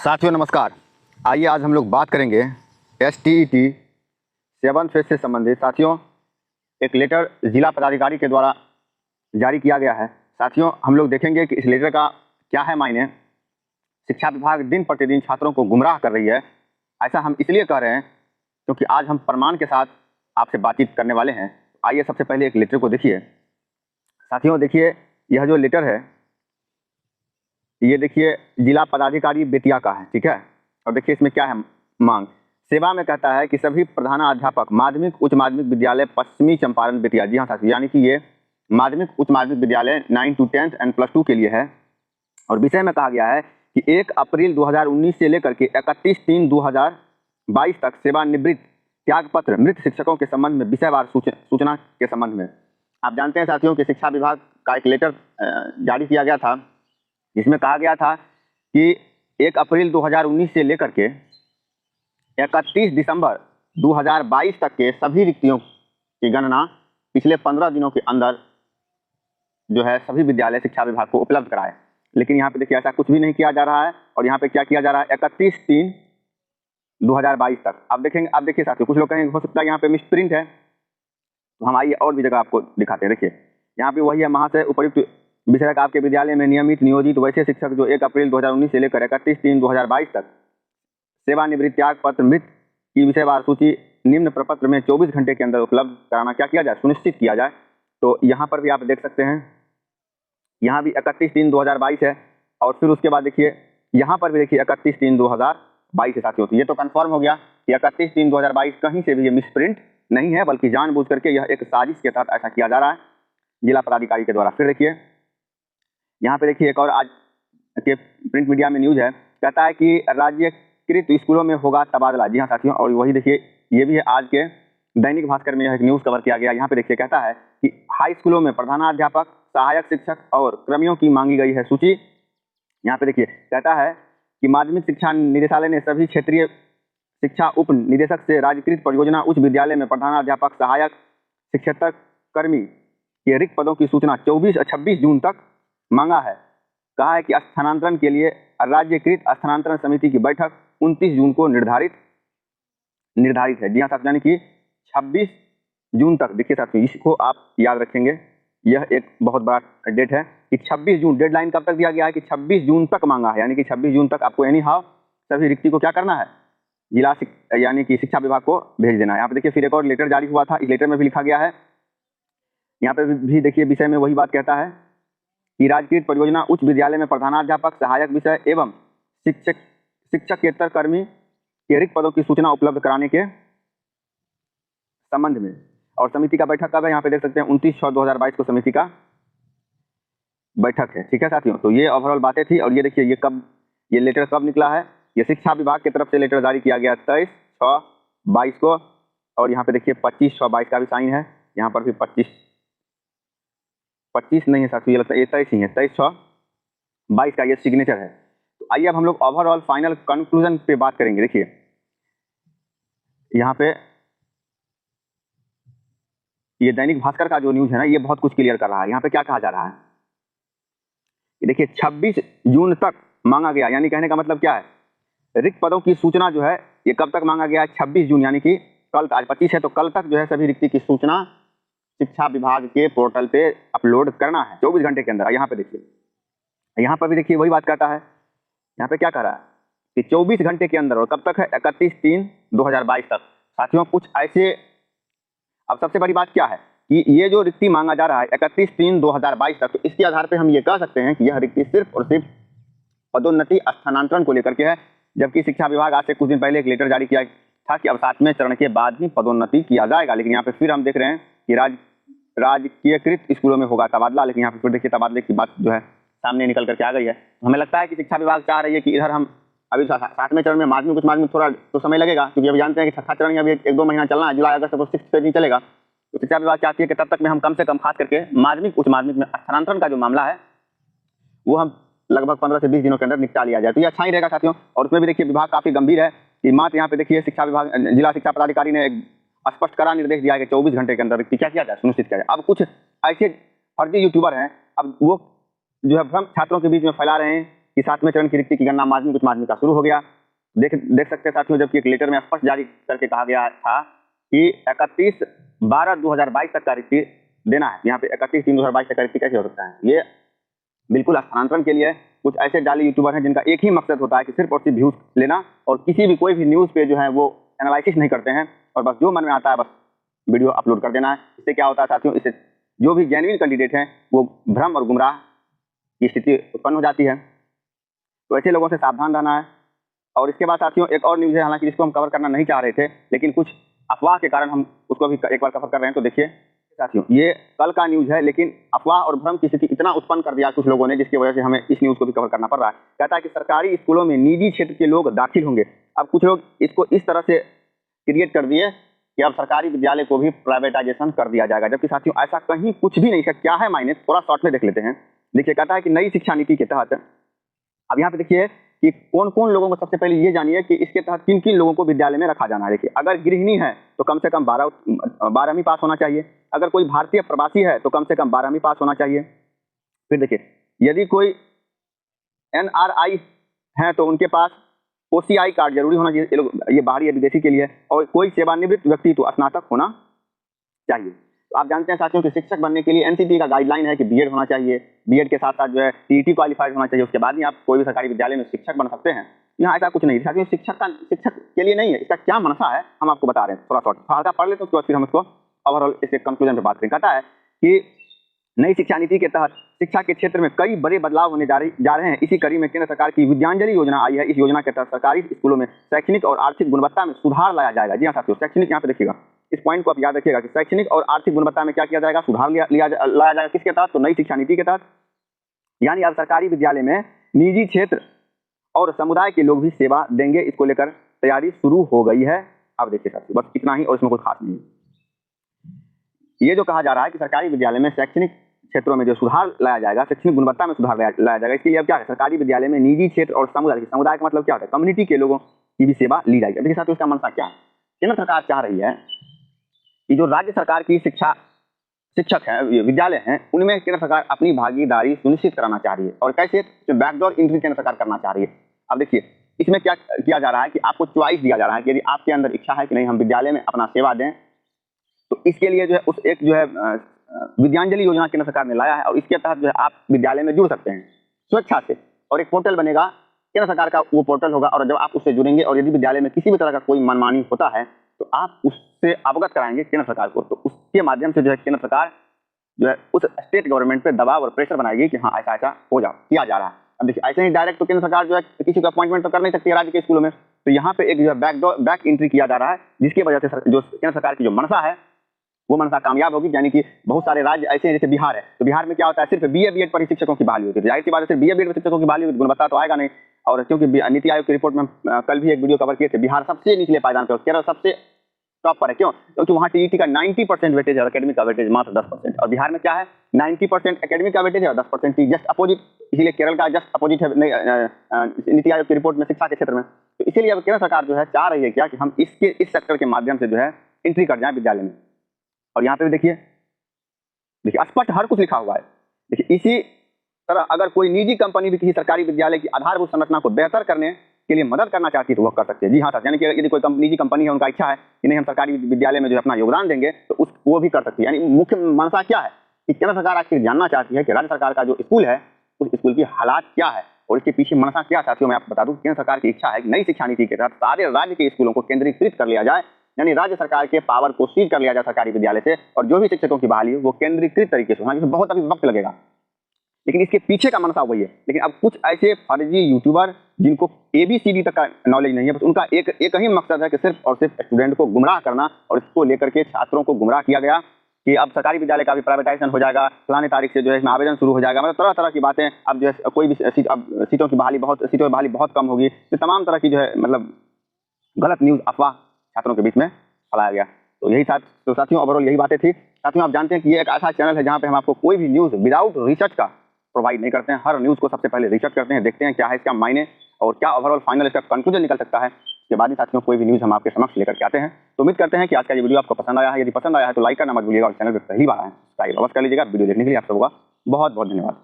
साथियों नमस्कार। आइए आज हम लोग बात करेंगे STET 7th फेज से संबंधित। साथियों एक लेटर जिला पदाधिकारी के द्वारा जारी किया गया है। साथियों हम लोग देखेंगे कि इस लेटर का क्या है मायने। शिक्षा विभाग दिन प्रतिदिन छात्रों को गुमराह कर रही है। ऐसा हम इसलिए कह रहे हैं क्योंकि आज हम प्रमाण के साथ आपसे बातचीत करने वाले हैं। आइए सबसे पहले एक लेटर को देखिए। साथियों देखिए यह जो लेटर है ये देखिए जिला पदाधिकारी बेतिया का है, ठीक है। और देखिए इसमें क्या है मांग। सेवा में कहता है कि सभी प्रधानाध्यापक माध्यमिक उच्च माध्यमिक विद्यालय पश्चिमी चंपारण बेतिया, जी हाँ साथियों, यानी कि ये माध्यमिक उच्च माध्यमिक विद्यालय 9 to 10th एंड +2 के लिए है। और विषय में कहा गया है कि 1 अप्रैल 2019 से लेकर के 31/3/2022 तक सेवानिवृत्त त्याग पत्र मृत शिक्षकों के संबंध में विषयवार सूचना के संबंध में। आप जानते हैं साथियों कि शिक्षा विभाग का एक लेटर जारी किया गया था जिसमें कहा गया था कि 1 अप्रैल 2019 से लेकर के 31 दिसंबर 2022 तक के सभी रिक्तियों की गणना पिछले 15 दिनों के अंदर जो है सभी विद्यालय शिक्षा विभाग को उपलब्ध कराए। लेकिन यहाँ पे देखिए ऐसा कुछ भी नहीं किया जा रहा है। और यहाँ पे क्या किया जा रहा है 31/3/2022 तक। अब देखेंगे, अब देखिए साथियों कुछ लोग कहेंगे हो सकता है यहाँ पे मिसप्रिंट है, तो हम आइए और भी जगह आपको दिखाते हैं। देखिए यहाँ पे वही है, महाशय उपयुक्त विषयक आपके विद्यालय में नियमित नियोजित वैसे शिक्षक जो 1 अप्रैल 2019 से लेकर 31/3/2022 तक सेवानिवृत्त त्याग पत्र मृत की विषयवार सूची निम्न प्रपत्र में 24 घंटे के अंदर उपलब्ध कराना क्या किया जाए, सुनिश्चित किया जाए। तो यहाँ पर भी आप देख सकते हैं, यहाँ भी 31/3/2022 है। और फिर उसके बाद देखिए यहाँ पर भी देखिए 31/3/2022 है साथियों। तो ये तो कंफर्म हो गया कि 31/3/2022 कहीं से भी ये मिसप्रिंट नहीं है, बल्कि जानबूझ करके यह एक साजिश के तहत ऐसा किया जा रहा है जिला पदाधिकारी के द्वारा। फिर देखिए यहाँ पे देखिए एक और आज के प्रिंट मीडिया में न्यूज है, कहता है कि राज्यकृत स्कूलों में होगा तबादला। जी हाँ साथियों, और वही देखिए ये भी है आज के दैनिक भास्कर में यह एक न्यूज कवर किया गया। यहाँ पे देखिए कहता है कि हाई स्कूलों में प्रधानाध्यापक सहायक शिक्षक और कर्मियों की मांगी गई है सूची। यहाँ पे देखिए कहता है कि माध्यमिक शिक्षा निदेशालय ने सभी क्षेत्रीय शिक्षा उप निदेशक से राज्यकृत परियोजना उच्च विद्यालय में प्रधानाध्यापक सहायक शिक्षक कर्मी के रिक्त पदों की सूचना 26 जून तक मांगा है। कहा है कि स्थानांतरण के लिए राज्यकृत स्थानांतरण समिति की बैठक 29 जून को निर्धारित है। जी हाँ साथियों, यानी कि 26 जून तक। देखिए साथियों इसको आप याद रखेंगे, यह एक बहुत बड़ा डेट है कि 26 जून डेडलाइन कब तक दिया गया है कि 26 जून तक मांगा है। यानी कि 26 जून तक आपको एनी हाउ सभी रिक्ति को क्या करना है, जिला यानी कि शिक्षा विभाग को भेज देना है। यहाँ पे देखिए फिर एक और लेटर जारी हुआ था, इस लेटर में भी लिखा गया है, यहाँ पे भी देखिए विषय में वही बात कहता है कि राज्यकृत परियोजना उच्च विद्यालय में प्रधानाध्यापक सहायक विषय एवं शिक्षकेतर कर्मी के रिक्त पदों की सूचना उपलब्ध कराने के संबंध में। और समिति का बैठक कब है, यहाँ पे देख सकते हैं 29/6/2022 को समिति का बैठक है। ठीक है साथियों, तो ये ओवरऑल बातें थी। और ये देखिए ये लेटर कब निकला है, ये शिक्षा विभाग की तरफ से लेटर जारी किया गया 23/6/22 को। और यहाँ पे देखिए 25/6/22 का भी साइन है, यहाँ पर भी 25 नहीं है साथियों, ये लगता है 23 ही है, 23/6/22 का ये सिग्नेचर है। तो आइए अब हम लोग ओवरऑल फाइनल कंक्लूजन पे बात करेंगे। देखिए यहाँ पे ये दैनिक भास्कर का जो न्यूज है ना, ये बहुत कुछ क्लियर कर रहा है। यहाँ पे क्या कहा जा रहा है कि देखिए 26 जून तक मांगा गया, यानी कहने का मतलब क्या है, रिक्त पदों की सूचना जो है ये कब तक मांगा गया है, 26 जून, यानी कि कल, आज 25 है तो कल तक जो है सभी रिक्ति की सूचना शिक्षा विभाग के पोर्टल पे अपलोड करना है 24 घंटे के अंदर। यहाँ पे देखिए, यहाँ पर भी देखिए वही बात कहता है, यहाँ पे क्या कह रहा है कि 24 घंटे के अंदर। और कब तक है 31/3/2022 तक। साथियों कुछ ऐसे, अब सबसे बड़ी बात क्या है कि ये जो रिक्ति मांगा जा रहा है 31/3/2022 तक, तो इसके आधार पर हम ये कह सकते हैं कि यह रिक्ति सिर्फ और सिर्फ पदोन्नति स्थानांतरण को लेकर के है। जबकि शिक्षा विभाग आज से कुछ दिन पहले एक लेटर जारी किया था कि अब 7वें चरण के बाद ही पदोन्नति किया जाएगा। लेकिन यहाँ पे फिर हम देख रहे हैं कि राजकीयकृत स्कूलों में होगा तबादला। लेकिन यहाँ पे फिर देखिए तबादले की बात जो है सामने निकल करके आ गई है। हमें लगता है कि शिक्षा विभाग चाह रही है कि इधर हम अभी 7वें चरण में माध्यमिक उच्च माध्यमिक थोड़ा तो समय लगेगा, क्योंकि अभी जानते हैं कि 6वां चरण अभी 1-2 महीना चलना है, जुलाई अगस्त तो 6th फेज नहीं चलेगा। तो शिक्षा विभाग चाहती है कि तब तक में हम कम से कम खास करके माध्यमिक उच्च माध्यमिक में स्थानांतरण का जो मामला है वो हम लगभग 15 से 20 दिनों के अंदर निपटा लिया जाए, तो ये अच्छा ही रहेगा साथियों। और उसमें भी देखिए विभाग काफी गंभीर है कि मात्र यहाँ पे देखिए शिक्षा विभाग जिला शिक्षा पदाधिकारी ने एक स्पष्ट कड़ा निर्देश दिया है कि 24 घंटे के अंदर क्या किया जाए, सुनिश्चित किया जाए। अब कुछ ऐसे फर्जी यूट्यूबर हैं, अब वो जो है भ्रम छात्रों के बीच में फैला रहे हैं कि 7वें चरण की रिक्ति की गणना माध्यमिक उच्च माध्यमिक का शुरू हो गया। देख सकते हैं साथियों, जबकि एक लेटर में स्पष्ट जारी करके कहा गया था कि 31/12/2022 तक का रिक्ति देना है। यहाँ पे 31/3/2022 तक का रिक्ति कैसे हो सकता है? ये बिल्कुल स्थानांतरण के लिए कुछ ऐसे जाली यूट्यूबर हैं जिनका एक ही मकसद होता है कि सिर्फ और सिर्फ व्यूज लेना, और किसी भी कोई भी न्यूज पे जो है वो एनालिसिस नहीं करते हैं, और बस जो मन में आता है बस वीडियो अपलोड कर देना है। इससे क्या होता है साथियों, इससे जो भी जेन्युइन कैंडिडेट हैं वो भ्रम और गुमराह की स्थिति उत्पन्न हो जाती है। तो ऐसे लोगों से सावधान रहना है। और इसके बाद साथियों एक और न्यूज है, हालांकि जिसको हम कवर करना नहीं चाह रहे थे, लेकिन कुछ अफवाह के कारण हम उसको भी एक बार कवर कर रहे हैं। तो देखिए साथियों, ये कल का न्यूज है, लेकिन अफवाह और भ्रम की स्थिति इतना उत्पन्न कर दिया कुछ लोगों ने, जिसकी वजह से हमें इस न्यूज को भी कवर करना पड़ रहा है। कहता है कि सरकारी स्कूलों में निजी क्षेत्र के लोग दाखिल होंगे। अब कुछ लोग इसको इस तरह से क्रिएट कर दिए कि अब सरकारी विद्यालय को भी प्राइवेटाइजेशन कर दिया जाएगा, जबकि साथियों ऐसा कहीं कुछ भी नहीं है। क्या है मायने, थोड़ा शॉर्ट में देख लेते हैं। देखिए, कहता है कि नई शिक्षा नीति के तहत, अब यहाँ पे देखिए कि कौन कौन लोगों को, सबसे पहले ये जानिए कि इसके तहत किन किन लोगों को विद्यालय में रखा जाना है। देखिए, अगर गृहिणी है तो कम से कम 12वीं पास होना चाहिए। अगर कोई भारतीय प्रवासी है तो कम से कम 12वीं पास होना चाहिए। फिर देखिए, यदि कोई NRI है तो उनके पास OCI कार्ड जरूरी होना चाहिए। ये बाहरी है, विदेशी के लिए। और कोई सेवानिवृत्त व्यक्ति तो स्नातक होना चाहिए। तो आप जानते हैं साथियों कि शिक्षक बनने के लिए NCT का गाइडलाइन है कि बीएड होना चाहिए। बीएड के साथ साथ जो है TET क्वालिफाइड होना चाहिए। उसके बाद ही आप कोई भी सरकारी विद्यालय में शिक्षक बन सकते हैं। यहाँ ऐसा कुछ नहीं साथियों, शिक्षक के लिए नहीं है। इसका क्या मनसा है हम आपको बता रहे हैं। थोड़ा शॉर्ट हल्का पढ़ लेते हैं, उसके बाद फिर हम इसको ओवरऑल इसके कंक्लूजन पे बात करें। कहता है कि नई शिक्षा नीति के तहत शिक्षा के क्षेत्र में कई बड़े बदलाव होने जा रहे हैं। इसी कड़ी में केंद्र सरकार की विद्यांजलि योजना आई है। इस योजना के तहत सरकारी स्कूलों में शैक्षणिक और आर्थिक गुणवत्ता में सुधार लाया जाएगा। जी हाँ साथियों, शैक्षणिक, यहाँ पे देखिएगा, इस पॉइंट को आप याद रखिएगा कि शैक्षणिक और आर्थिक गुणवत्ता में क्या किया जाएगा, सुधार लाया जाएगा। किसके तहत? तो नई शिक्षा नीति के तहत। यानी अब सरकारी विद्यालय में निजी क्षेत्र और समुदाय के लोग भी सेवा देंगे। इसको लेकर तैयारी शुरू हो गई है। अब देखिए साथियों, बस इतना ही और इसमें कुछ खास नहीं। ये जो कहा जा रहा है कि सरकारी विद्यालय में शैक्षणिक क्षेत्रों में जो सुधार लाया जाएगा, शैक्षणिक गुणवत्ता में सुधार लाया जाएगा, इसके लिए अब क्या है, सरकारी विद्यालय में निजी क्षेत्र और समुदाय का मतलब क्या होता है, कम्युनिटी के लोगों की भी सेवा ली जाएगी। देखिए साथियों, इसका मनसा क्या है? केंद्र सरकार चाह रही है कि जो राज्य सरकार की शिक्षक हैं, विद्यालय हैं, उनमें केंद्र सरकार अपनी भागीदारी सुनिश्चित कराना चाह रही है। और कैसे? बैकडोर एंट्री केंद्र सरकार करना चाह रही है। अब देखिए, इसमें क्या किया जा रहा है कि आपको चॉइस दिया जा रहा है कि यदि आपके अंदर इच्छा है कि नहीं हम विद्यालय में अपना सेवा दें, तो इसके लिए जो है उस एक जो है विद्यांजलि योजना केंद्र सरकार ने लाया है। और इसके तहत जो है आप विद्यालय में जुड़ सकते हैं स्वेच्छा से, और एक पोर्टल बनेगा केंद्र सरकार का, वो पोर्टल होगा। और जब आप उससे जुड़ेंगे और यदि विद्यालय में किसी भी तरह का कोई मनमानी होता है तो आप उससे अवगत कराएंगे केंद्र सरकार को। तो उसके माध्यम से जो है केंद्र सरकार जो है उस स्टेट गवर्नमेंट पे दबाव और प्रेशर बनाएगी कि हाँ ऐसा ऐसा किया जा रहा है। अब देखिए, ऐसे ही डायरेक्ट तो केंद्र सरकार जो है किसी का अपॉइंटमेंट तो कर नहीं सकती है राज्य के स्कूलों में। तो यहाँ पे एक जो है बैक एंट्री किया जा रहा है, जिसकी वजह से जो केंद्र सरकार की जो मनसा है वो मनसा कामयाब होगी। यानी कि बहुत सारे राज्य ऐसे हैं, जैसे बिहार है, तो बिहार में क्या होता है, सिर्फ BA-BEd पर ही शिक्षकों की बहाली होती है। जाहिर सी बात है, सिर्फ BA-BEd पर शिक्षकों की बहाली होगी, गुणवत्ता तो आएगा नहीं। और क्योंकि नीति आयोग की रिपोर्ट में कल भी एक वीडियो कवर किए थे, बिहार सबसे निचले पायदान पर, केरल सबसे टॉप पर है। क्यों? क्योंकि वहाँ TET का 90% वेटेज है, एकेडमिक का वेटेज मात्र 10%। और बिहार में क्या है, 90% एकेडमिक का वेटेज है और 10% जस्ट अपोजिट। इसीलिए केरल का जस्ट अपोजिट है नीति आयोग की रिपोर्ट में शिक्षा के क्षेत्र में। तो इसीलिए अब केंद्र सरकार जो है चाह रही है क्या कि हम इस सेक्टर के माध्यम से जो है एंट्री कर जाए विद्यालय में। और यहाँ पे भी देखिए स्पष्ट हर कुछ लिखा हुआ है। देखिए, इसी तरह अगर कोई निजी कंपनी भी किसी सरकारी विद्यालय की आधारभूत संरचना को बेहतर करने के लिए मदद करना चाहती है तो वह कर सकती है। जी हाँ सर, यानी कि यदि कोई निजी कंपनी है, उनका इच्छा है कि नहीं हम सरकारी विद्यालय में जो अपना योगदान देंगे, तो वो भी कर सकती है। यानी मुख्य मनसा क्या है कि केंद्र सरकार आखिर जानना चाहती है कि राज्य सरकार का जो स्कूल है उस स्कूल की हालात क्या है और इसके पीछे मनसा क्या। साथियों, मैं आपको बता दूं, केंद्र सरकार की इच्छा है कि नई शिक्षा नीति के तहत सारे राज्य के स्कूलों को केंद्रीकृत कर लिया जाए। यानी राज्य सरकार के पावर को सीज कर लिया जाए सरकारी विद्यालय से, और जो भी शिक्षकों की बहाली हो वो केंद्रीकृत तरीके से। हाँ, इसमें बहुत अभी वक्त लगेगा, लेकिन इसके पीछे का मनसा वही है। लेकिन अब कुछ ऐसे फर्जी यूट्यूबर जिनको ABCD तक का नॉलेज नहीं है, बस उनका एक ही मकसद है कि सिर्फ और सिर्फ स्टूडेंट को गुमराह करना। और इसको लेकर के छात्रों को गुमराह किया गया कि अब सरकारी विद्यालय का भी प्राइवेटाइजेशन हो जाएगा, फलाने तारीख से जो है इसमें आवेदन शुरू हो जाएगा। मतलब तरह तरह की बातें। अब जो है कोई भी सीटों की बहाली बहुत कम होगी। तो तमाम तरह की जो है मतलब गलत न्यूज़, अफवाह छात्रों के बीच में फैलाया गया। तो यही साथियों ओवरऑल यही बातें थी। साथियों, आप जानते हैं कि ये एक ऐसा चैनल है जहाँ पे हम आपको कोई भी न्यूज़ विदाउट रिसर्च का प्रोवाइड नहीं करते हैं। हर न्यूज़ को सबसे पहले रिसर्च करते हैं, देखते हैं क्या है इसका मायने और क्या ओवरऑल फाइनल इसका कंक्लूजन निकल सकता है। उसके बाद ही साथियों कोई भी न्यूज़ हम आपके समक्ष लेकर के आते हैं। तो उम्मीद करते हैं कि आज का ये वीडियो आपको पसंद आया है। यदि पसंद आया है तो लाइक करना मत भूलिएगा और चैनल पर पहली बार आए सब्सक्राइब अवश्य कर लीजिएगा। वीडियो देखने के लिए आप सबका बहुत बहुत धन्यवाद।